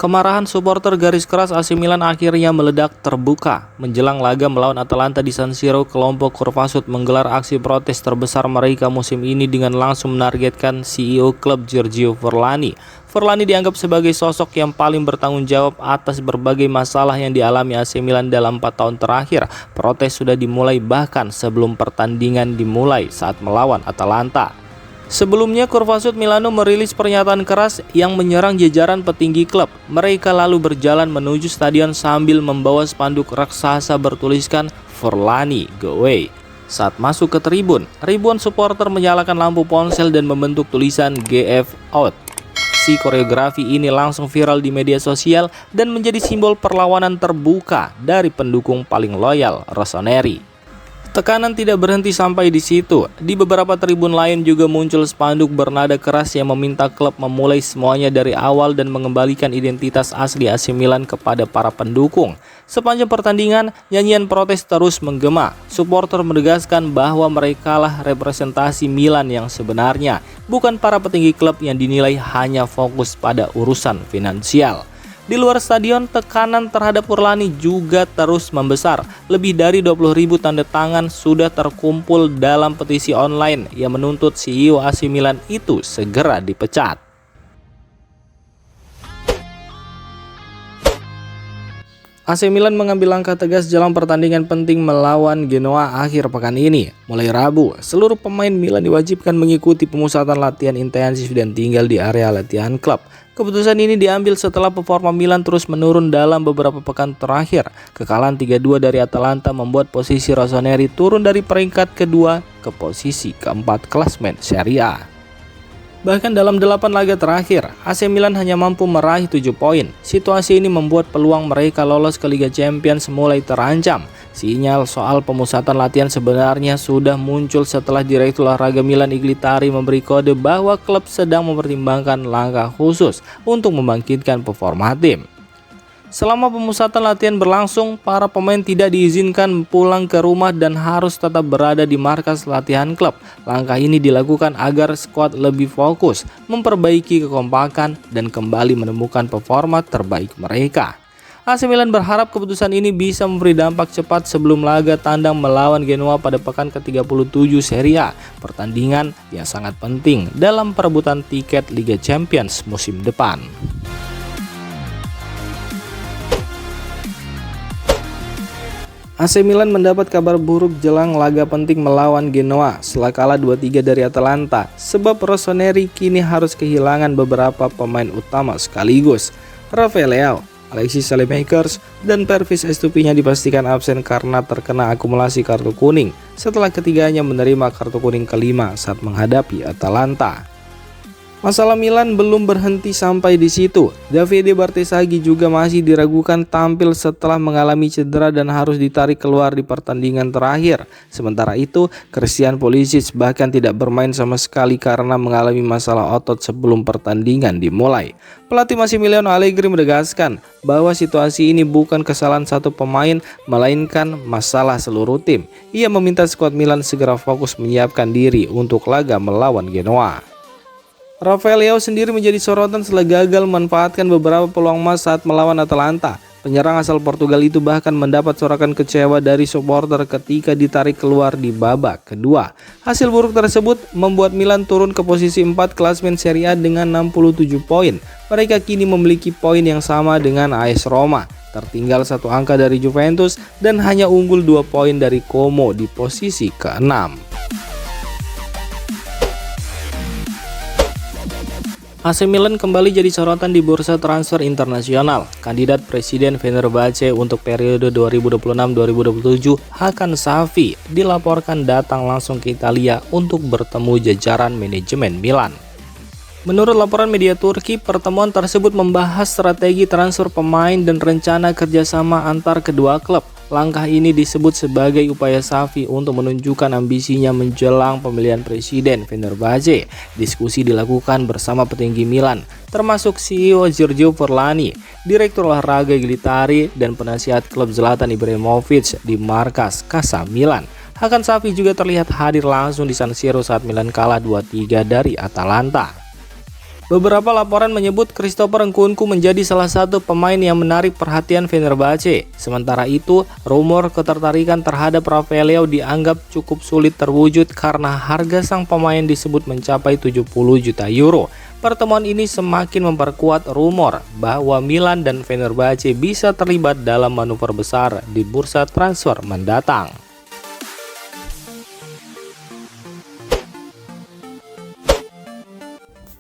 Kemarahan supporter garis keras AC Milan akhirnya meledak terbuka. Menjelang laga melawan Atalanta di San Siro, kelompok Kurvasut menggelar aksi protes terbesar mereka musim ini dengan langsung menargetkan CEO klub Giorgio Forlani. Forlani dianggap sebagai sosok yang paling bertanggung jawab atas berbagai masalah yang dialami AC Milan dalam 4 tahun terakhir. Protes sudah dimulai bahkan sebelum pertandingan dimulai saat melawan Atalanta. Sebelumnya, Kurvasut Milano merilis pernyataan keras yang menyerang jajaran petinggi klub. Mereka lalu berjalan menuju stadion sambil membawa spanduk raksasa bertuliskan Forlani Go Away. Saat masuk ke tribun, ribuan supporter menyalakan lampu ponsel dan membentuk tulisan GF Out. Si koreografi ini langsung viral di media sosial dan menjadi simbol perlawanan terbuka dari pendukung paling loyal Rossoneri. Tekanan tidak berhenti sampai di situ. Di beberapa tribun lain juga muncul spanduk bernada keras yang meminta klub memulai semuanya dari awal dan mengembalikan identitas asli AC Milan kepada para pendukung. Sepanjang pertandingan, nyanyian protes terus menggema. Supporter menegaskan bahwa merekalah representasi Milan yang sebenarnya, bukan para petinggi klub yang dinilai hanya fokus pada urusan finansial. Di luar stadion, tekanan terhadap Forlani juga terus membesar. Lebih dari 20.000 tanda tangan sudah terkumpul dalam petisi online yang menuntut CEO AC Milan itu segera dipecat. AC Milan mengambil langkah tegas dalam pertandingan penting melawan Genoa akhir pekan ini. Mulai Rabu, seluruh pemain Milan diwajibkan mengikuti pemusatan latihan intensif dan tinggal di area latihan klub. Keputusan ini diambil setelah performa Milan terus menurun dalam beberapa pekan terakhir. Kekalahan 3-2 dari Atalanta membuat posisi Rossoneri turun dari peringkat kedua ke posisi keempat klasemen Serie A. Bahkan dalam 8 laga terakhir, AC Milan hanya mampu meraih 7 poin. Situasi ini membuat peluang mereka lolos ke Liga Champions mulai terancam. Sinyal soal pemusatan latihan sebenarnya sudah muncul setelah Direktur Olahraga Milan Iglitari memberi kode bahwa klub sedang mempertimbangkan langkah khusus untuk membangkitkan performa tim. Selama pemusatan latihan berlangsung, para pemain tidak diizinkan pulang ke rumah dan harus tetap berada di markas latihan klub. Langkah ini dilakukan agar skuad lebih fokus, memperbaiki kekompakan, dan kembali menemukan performa terbaik mereka. AC Milan berharap keputusan ini bisa memberi dampak cepat sebelum laga tandang melawan Genoa pada pekan ke-37 Serie A, pertandingan yang sangat penting dalam perebutan tiket Liga Champions musim depan. AC Milan mendapat kabar buruk jelang laga penting melawan Genoa setelah kalah 2-3 dari Atalanta, sebab Rossoneri kini harus kehilangan beberapa pemain utama sekaligus. Rafael Leao, Alexis Saelemaekers, dan Pervis Estupiñán dipastikan absen karena terkena akumulasi kartu kuning setelah ketiganya menerima kartu kuning kelima saat menghadapi Atalanta. Masalah Milan belum berhenti sampai di situ. Davide Bartesaghi juga masih diragukan tampil setelah mengalami cedera dan harus ditarik keluar di pertandingan terakhir. Sementara itu, Christian Pulisic bahkan tidak bermain sama sekali karena mengalami masalah otot sebelum pertandingan dimulai. Pelatih Massimiliano Allegri menegaskan bahwa situasi ini bukan kesalahan satu pemain, melainkan masalah seluruh tim. Ia meminta skuad Milan segera fokus menyiapkan diri untuk laga melawan Genoa. Rafael Leao sendiri menjadi sorotan setelah gagal memanfaatkan beberapa peluang emas saat melawan Atalanta. Penyerang asal Portugal itu bahkan mendapat sorakan kecewa dari supporter ketika ditarik keluar di babak kedua. Hasil buruk tersebut membuat Milan turun ke posisi 4 klasemen Serie A dengan 67 poin. Mereka kini memiliki poin yang sama dengan AS Roma, tertinggal 1 angka dari Juventus dan hanya unggul 2 poin dari Como di posisi ke-6. AC Milan kembali jadi sorotan di bursa transfer internasional. Kandidat Presiden Fenerbahce untuk periode 2026-2027, Hakan Şafi, dilaporkan datang langsung ke Italia untuk bertemu jajaran manajemen Milan. Menurut laporan media Turki, pertemuan tersebut membahas strategi transfer pemain dan rencana kerjasama antar kedua klub. Langkah ini disebut sebagai upaya Şafi untuk menunjukkan ambisinya menjelang pemilihan presiden Fenerbahce. Diskusi dilakukan bersama petinggi Milan, termasuk CEO Giorgio Forlani, Direktur Olahraga Iglitari, dan penasihat klub Zlatan Ibrahimovic di markas Casa Milan. Hakan Şafi juga terlihat hadir langsung di San Siro saat Milan kalah 2-3 dari Atalanta. Beberapa laporan menyebut Christopher Nkunku menjadi salah satu pemain yang menarik perhatian Fenerbahce. Sementara itu, rumor ketertarikan terhadap Rafael Leao dianggap cukup sulit terwujud karena harga sang pemain disebut mencapai 70 juta euro. Pertemuan ini semakin memperkuat rumor bahwa Milan dan Fenerbahce bisa terlibat dalam manuver besar di bursa transfer mendatang.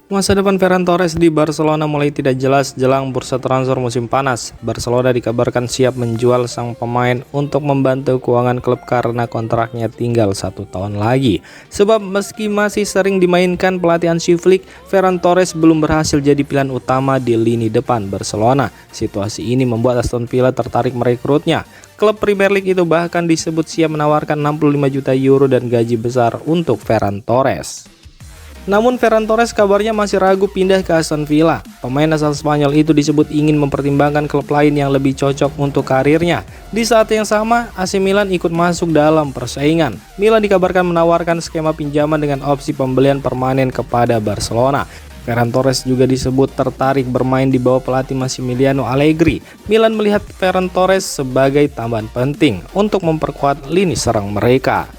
Masa depan Ferran Torres di Barcelona mulai tidak jelas jelang bursa transfer musim panas. Barcelona dikabarkan siap menjual sang pemain untuk membantu keuangan klub karena kontraknya tinggal 1 tahun lagi. Sebab meski masih sering dimainkan pelatih Hansi Flick, Ferran Torres belum berhasil jadi pilihan utama di lini depan Barcelona. Situasi ini membuat Aston Villa tertarik merekrutnya. Klub Premier League itu bahkan disebut siap menawarkan 65 juta euro dan gaji besar untuk Ferran Torres. Namun Ferran Torres kabarnya masih ragu pindah ke Aston Villa. Pemain asal Spanyol itu disebut ingin mempertimbangkan klub lain yang lebih cocok untuk karirnya. Di saat yang sama, AC Milan ikut masuk dalam persaingan. Milan dikabarkan menawarkan skema pinjaman dengan opsi pembelian permanen kepada Barcelona. Ferran Torres juga disebut tertarik bermain di bawah pelatih Massimiliano Allegri. Milan melihat Ferran Torres sebagai tambahan penting untuk memperkuat lini serang mereka.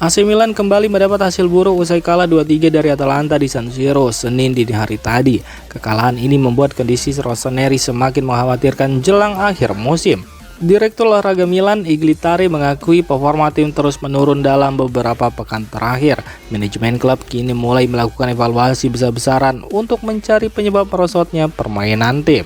AC Milan kembali mendapat hasil buruk usai kalah 2-3 dari Atalanta di San Siro Senin dini hari tadi. Kekalahan ini membuat kondisi Rossoneri semakin mengkhawatirkan jelang akhir musim. Direktur olahraga Milan, Iglitari, mengakui performa tim terus menurun dalam beberapa pekan terakhir. Manajemen klub kini mulai melakukan evaluasi besar-besaran untuk mencari penyebab merosotnya permainan tim.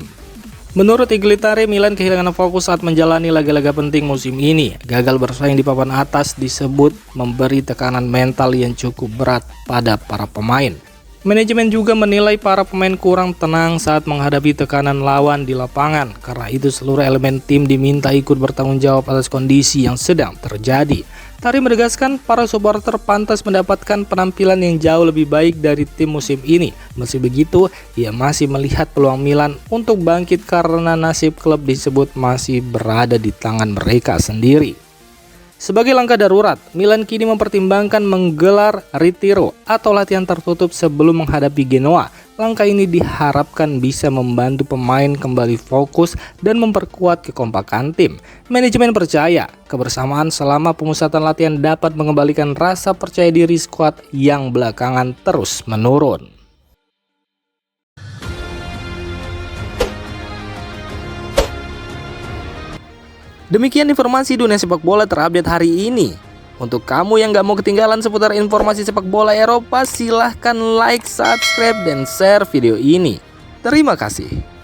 Menurut Iglitari, Milan kehilangan fokus saat menjalani laga-laga penting musim ini. Gagal bersaing di papan atas disebut memberi tekanan mental yang cukup berat pada para pemain. Manajemen juga menilai para pemain kurang tenang saat menghadapi tekanan lawan di lapangan. Karena itu seluruh elemen tim diminta ikut bertanggung jawab atas kondisi yang sedang terjadi. Tari menegaskan para supporter pantas mendapatkan penampilan yang jauh lebih baik dari tim musim ini. Meski begitu, ia masih melihat peluang Milan untuk bangkit karena nasib klub disebut masih berada di tangan mereka sendiri. Sebagai langkah darurat, Milan kini mempertimbangkan menggelar Ritiro atau latihan tertutup sebelum menghadapi Genoa. Langkah ini diharapkan bisa membantu pemain kembali fokus dan memperkuat kekompakan tim. Manajemen percaya kebersamaan selama pemusatan latihan dapat mengembalikan rasa percaya diri skuad yang belakangan terus menurun. Demikian informasi dunia sepak bola terupdate hari ini. Untuk kamu yang gak mau ketinggalan seputar informasi sepak bola Eropa, silahkan like, subscribe, dan share video ini. Terima kasih.